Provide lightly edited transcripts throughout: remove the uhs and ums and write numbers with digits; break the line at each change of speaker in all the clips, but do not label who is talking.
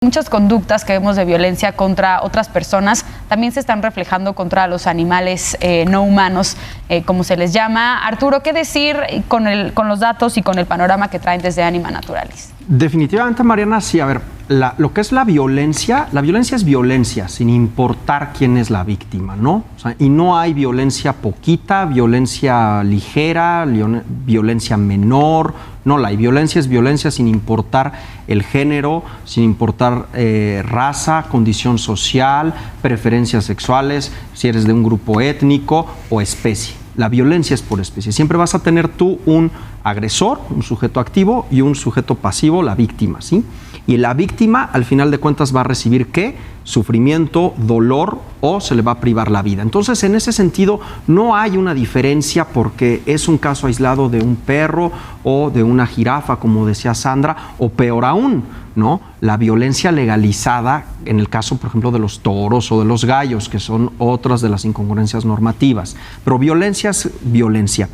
Muchas conductas que vemos de violencia contra otras personas también se están reflejando contra los animales no humanos, como se les llama. Arturo, ¿qué decir con los datos y con el panorama que traen desde Anima Naturalis?
Definitivamente, Mariana, sí. A ver, lo que es la violencia es violencia, sin importar quién es la víctima, ¿no? O sea, y no hay violencia poquita, violencia ligera, violencia menor. No, la violencia es violencia sin importar el género, sin importar raza, condición social, preferencias sexuales, si eres de un grupo étnico o especie. La violencia es por especie. Siempre vas a tener tú un agresor, un sujeto activo, y un sujeto pasivo, la víctima, ¿sí? Y la víctima, al final de cuentas, va a recibir ¿qué? Sufrimiento, dolor, o se le va a privar la vida. Entonces, en ese sentido, no hay una diferencia porque es un caso aislado de un perro o de una jirafa, como decía Sandra, o peor aún, ¿no? La violencia legalizada, en el caso, por ejemplo, de los toros o de los gallos, que son otras de las incongruencias normativas. Pero violencia es violencia.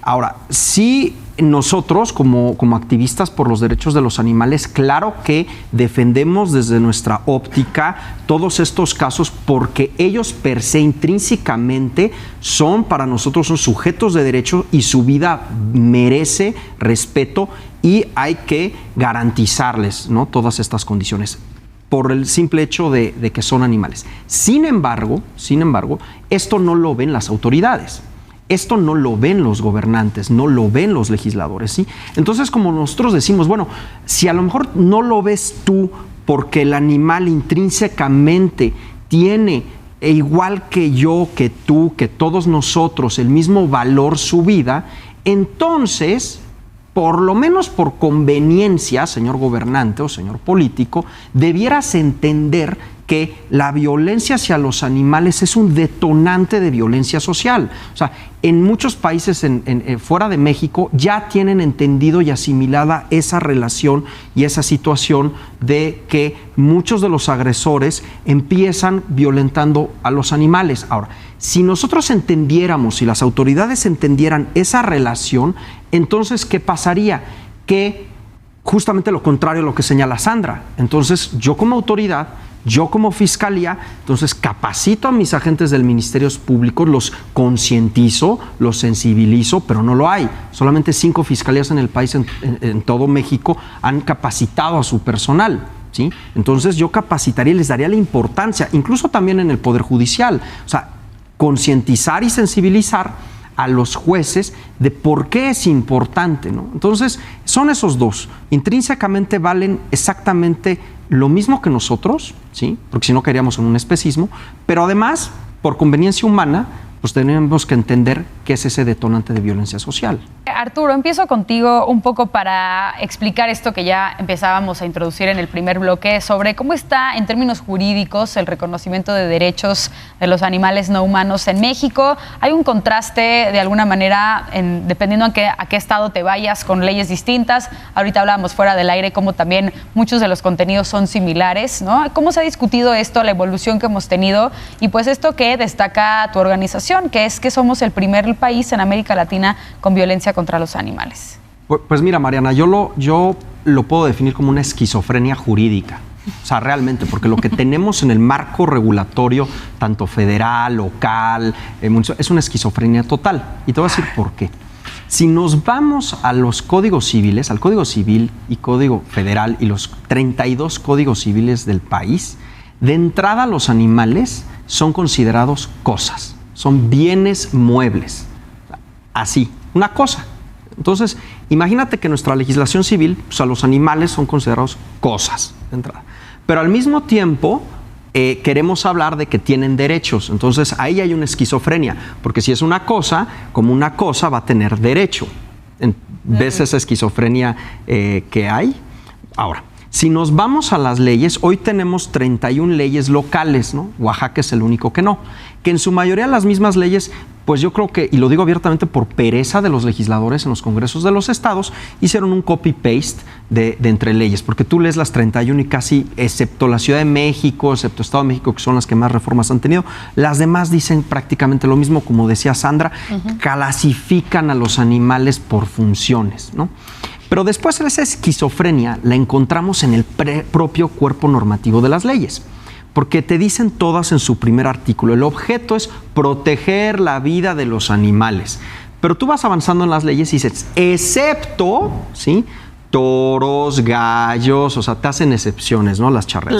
Ahora, sí, nosotros como activistas por los derechos de los animales, claro que defendemos desde nuestra óptica todos estos casos porque ellos per se intrínsecamente son para nosotros son sujetos de derecho y su vida merece respeto y hay que garantizarles, ¿no? Todas estas condiciones por el simple hecho de que son animales. Sin embargo, esto no lo ven las autoridades. Esto no lo ven los gobernantes, no lo ven los legisladores, ¿sí? Entonces, como nosotros decimos, bueno, si a lo mejor no lo ves tú porque el animal intrínsecamente tiene, igual que yo, que tú, que todos nosotros, el mismo valor su vida, entonces, por lo menos por conveniencia, señor gobernante o señor político, debieras entender que la violencia hacia los animales es un detonante de violencia social. O sea, en muchos países fuera de México ya tienen entendido y asimilada esa relación y esa situación de que muchos de los agresores empiezan violentando a los animales. Ahora, si nosotros entendiéramos, si las autoridades entendieran esa relación, entonces, ¿qué pasaría? Que justamente lo contrario a lo que señala Sandra. Entonces, yo como autoridad, yo como fiscalía, entonces capacito a mis agentes del Ministerio Público, los concientizo, los sensibilizo, pero no lo hay. Solamente 5 fiscalías en el país, en todo México, han capacitado a su personal, ¿sí? Entonces yo capacitaría y les daría la importancia, incluso también en el Poder Judicial, o sea, concientizar y sensibilizar a los jueces de por qué es importante, ¿no? Entonces, son esos dos. Intrínsecamente valen exactamente lo mismo que nosotros, ¿sí? Porque si no caeríamos en un especismo, pero además, por conveniencia humana, pues tenemos que entender qué es ese detonante de violencia social.
Arturo, empiezo contigo un poco para explicar esto que ya empezábamos a introducir en el primer bloque sobre cómo está en términos jurídicos el reconocimiento de derechos de los animales no humanos en México. Hay un contraste de alguna manera dependiendo a qué estado te vayas con leyes distintas. Ahorita hablábamos fuera del aire cómo también muchos de los contenidos son similares, ¿no? ¿Cómo se ha discutido esto, la evolución que hemos tenido? Y pues esto que destaca tu organización, que es que somos el primer país en América Latina con violencia contra los animales.
Pues mira, Mariana, yo lo puedo definir como una esquizofrenia jurídica. O sea, realmente, porque lo que tenemos en el marco regulatorio, tanto federal, local, es una esquizofrenia total. Y te voy a decir por qué. Si nos vamos a los códigos civiles, al Código Civil y Código Federal y los 32 códigos civiles del país, de entrada los animales son considerados cosas, son bienes muebles. Así, una cosa. Entonces, imagínate que nuestra legislación civil, pues a los animales son considerados cosas de entrada. Pero al mismo tiempo, queremos hablar de que tienen derechos. Entonces, ahí hay una esquizofrenia, porque si es una cosa, como una cosa va a tener derecho. ¿Ves esa esquizofrenia que hay? Ahora, si nos vamos a las leyes, hoy tenemos 31 leyes locales, ¿no? Oaxaca es el único que no. Que en su mayoría las mismas leyes, pues yo creo que, y lo digo abiertamente por pereza de los legisladores en los congresos de los estados, hicieron un copy-paste de entre leyes, porque tú lees las 31 y casi, excepto la Ciudad de México, excepto Estado de México, que son las que más reformas han tenido, las demás dicen prácticamente lo mismo, como decía Sandra, clasifican a los animales por funciones, ¿no? Pero después esa esquizofrenia la encontramos en el propio cuerpo normativo de las leyes. Porque te dicen todas en su primer artículo, el objeto es proteger la vida de los animales. Pero tú vas avanzando en las leyes y dices, excepto, ¿sí?, toros, gallos, o sea, te hacen excepciones, ¿no? Las charreas.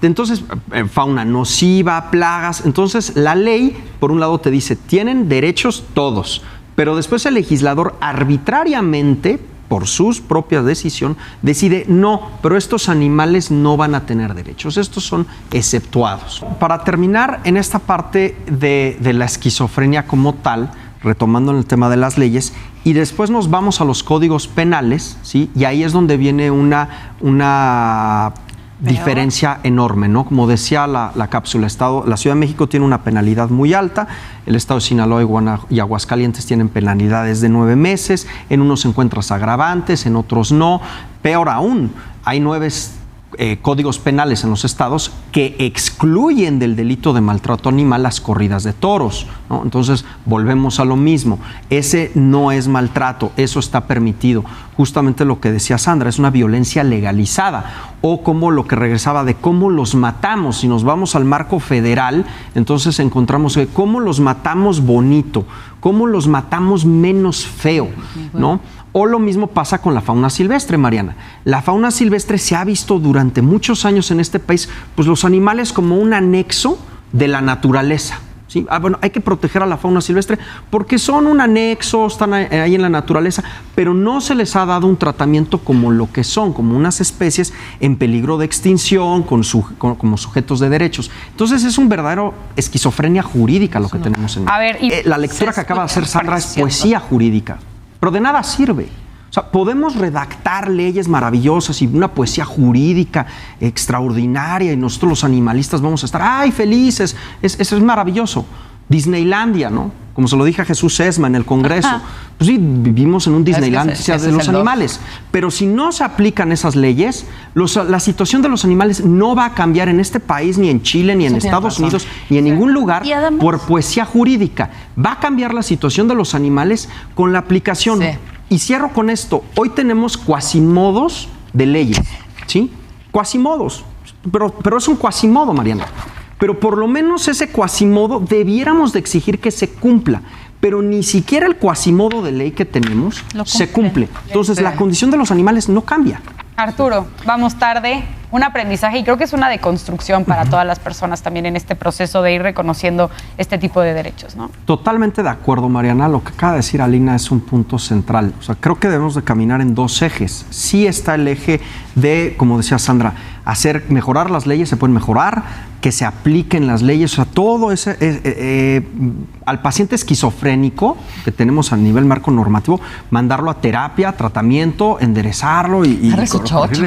Entonces, fauna nociva, plagas. Entonces, la ley, por un lado, te dice, tienen derechos todos, pero después el legislador arbitrariamente, por sus propias decisiones, decide, no, pero estos animales no van a tener derechos, estos son exceptuados. Para terminar en esta parte de la esquizofrenia como tal, retomando en el tema de las leyes, y después nos vamos a los códigos penales, ¿sí? Y ahí es donde viene una diferencia enorme, ¿no? Como decía la cápsula, la Ciudad de México tiene una penalidad muy alta, el estado de Sinaloa y Aguascalientes tienen penalidades de 9 meses, en unos encuentras agravantes, en otros no. Peor aún, hay 9 códigos penales en los estados que excluyen del delito de maltrato animal las corridas de toros, ¿no? Entonces, volvemos a lo mismo. Ese no es maltrato, eso está permitido. Justamente lo que decía Sandra, es una violencia legalizada. O como lo que regresaba de cómo los matamos. Si nos vamos al marco federal, entonces encontramos que cómo los matamos bonito, cómo los matamos menos feo, ¿no? O lo mismo pasa con la fauna silvestre, Mariana. La fauna silvestre se ha visto durante muchos años en este país, pues los animales como un anexo de la naturaleza, ¿sí? Bueno, hay que proteger a la fauna silvestre porque son un anexo, están ahí en la naturaleza, pero no se les ha dado un tratamiento como lo que son, como unas especies en peligro de extinción, como sujetos de derechos. Entonces es un verdadero esquizofrenia jurídica lo que tenemos en la lectura que acaba de hacer Sandra es poesía jurídica. Pero de nada sirve. O sea, podemos redactar leyes maravillosas y una poesía jurídica extraordinaria y nosotros los animalistas vamos a estar, ¡ay, felices! Eso es maravilloso. Disneylandia, ¿no? Como se lo dije a Jesús Esma en el Congreso. Pues sí, vivimos en un Disneylandia de los animales. Pero si no se aplican esas leyes, la situación de los animales no va a cambiar en este país, ni en Chile, ni en Estados Unidos, ni en ningún lugar por poesía jurídica. Va a cambiar la situación de los animales con la aplicación. Sí. Y cierro con esto. Hoy tenemos cuasimodos de leyes, ¿sí? Cuasimodos. Pero es un cuasimodo, Mariana. Pero por lo menos ese cuasimodo debiéramos de exigir que se cumpla. Pero ni siquiera el cuasimodo de ley que tenemos se cumple. Entonces, la condición de los animales no cambia.
Arturo, vamos tarde. Un aprendizaje y creo que es una deconstrucción para todas las personas también en este proceso de ir reconociendo este tipo de derechos, ¿no? Totalmente de acuerdo, Mariana. Lo que acaba de decir Alina es un punto central. O sea, creo que debemos de caminar en 2 ejes. Sí está el eje de, como decía Sandra, mejorar las leyes, se pueden mejorar, que se apliquen las leyes, o sea, todo ese al paciente esquizofrénico que tenemos a nivel marco normativo, mandarlo a terapia, tratamiento, enderezarlo y darle su chocho.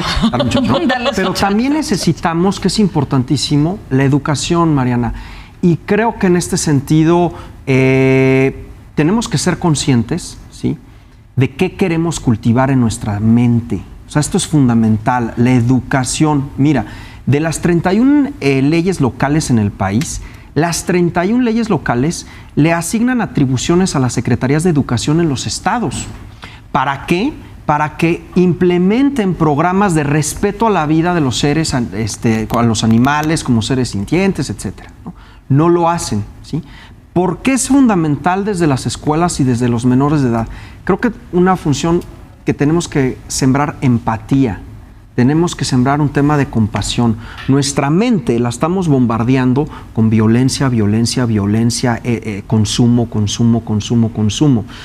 Pero también necesitamos, que es importantísimo, la educación, Mariana. Y creo que en este sentido tenemos que ser conscientes, ¿sí?, de qué queremos cultivar en nuestra mente. O sea, esto es fundamental, la educación. Mira, de las 31 leyes locales en el país, las 31 leyes locales le asignan atribuciones a las secretarías de educación en los estados. ¿Para qué? Para que implementen programas de respeto a la vida de los seres, a los animales como seres sintientes, etcétera, ¿no? No lo hacen, ¿sí? ¿Por qué es fundamental desde las escuelas y desde los menores de edad? Creo que una función que tenemos que sembrar empatía, tenemos que sembrar un tema de compasión. Nuestra mente la estamos bombardeando con violencia, consumo.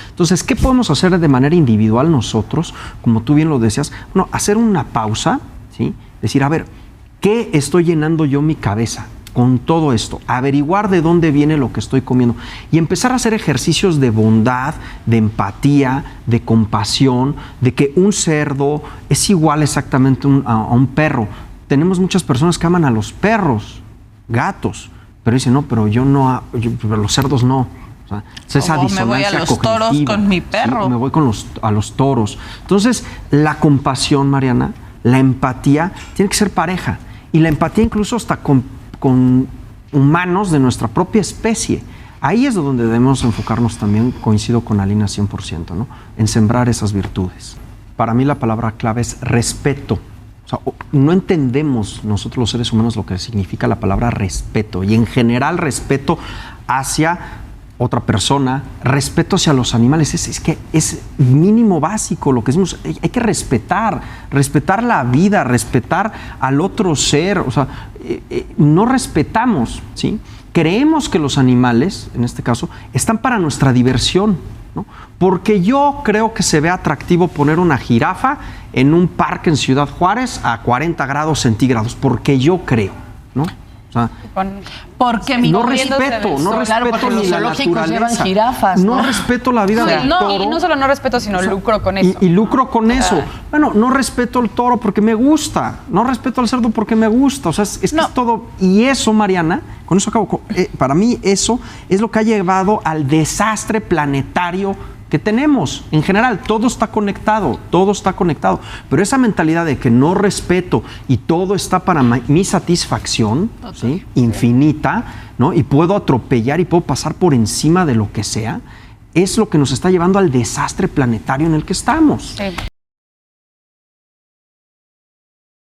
Entonces, ¿qué podemos hacer de manera individual nosotros? Como tú bien lo decías, bueno, hacer una pausa, ¿sí? Decir, a ver, ¿qué estoy llenando yo mi cabeza con todo esto? Averiguar de dónde viene lo que estoy comiendo y empezar a hacer ejercicios de bondad, de empatía, de compasión, de que un cerdo es igual exactamente a un perro. Tenemos muchas personas que aman a los perros, gatos, pero dicen, no, pero pero los cerdos no. O sea, esa disonancia
me voy a los toros con mi perro.
Sí, me voy a los toros. Entonces, la compasión, Mariana, la empatía, tiene que ser pareja. Y la empatía incluso hasta con humanos de nuestra propia especie. Ahí es donde debemos enfocarnos también, coincido con Alina 100%, ¿no? En sembrar esas virtudes. para mí la palabra clave es respeto. O sea, no entendemos nosotros los seres humanos lo que significa la palabra respeto. Y en general respeto hacia otra persona, respeto hacia los animales. Es que es mínimo básico lo que decimos. Hay que respetar la vida, respetar al otro ser. O sea, no respetamos, ¿sí? Creemos que los animales, en este caso, están para nuestra diversión, ¿no? Porque yo creo que se ve atractivo poner una jirafa en un parque en Ciudad Juárez a 40 grados centígrados, porque yo creo, ¿no? O sea,
porque mi
no respeto ni la naturaleza.
Llevan jirafas,
no respeto la vida del toro.
Y no solo no respeto, sino lucro con eso.
Y lucro con eso. Bueno, no respeto el toro porque me gusta. No respeto al cerdo porque me gusta. O sea, es que es todo. Y eso, Mariana, con eso acabo. Para mí eso es lo que ha llevado al desastre planetario que tenemos. En general, todo está conectado. Pero esa mentalidad de que no respeto y todo está para mi satisfacción, ¿sí? Infinita, ¿no? Y puedo atropellar y puedo pasar por encima de lo que sea, es lo que nos está llevando al desastre planetario en el que estamos. Sí.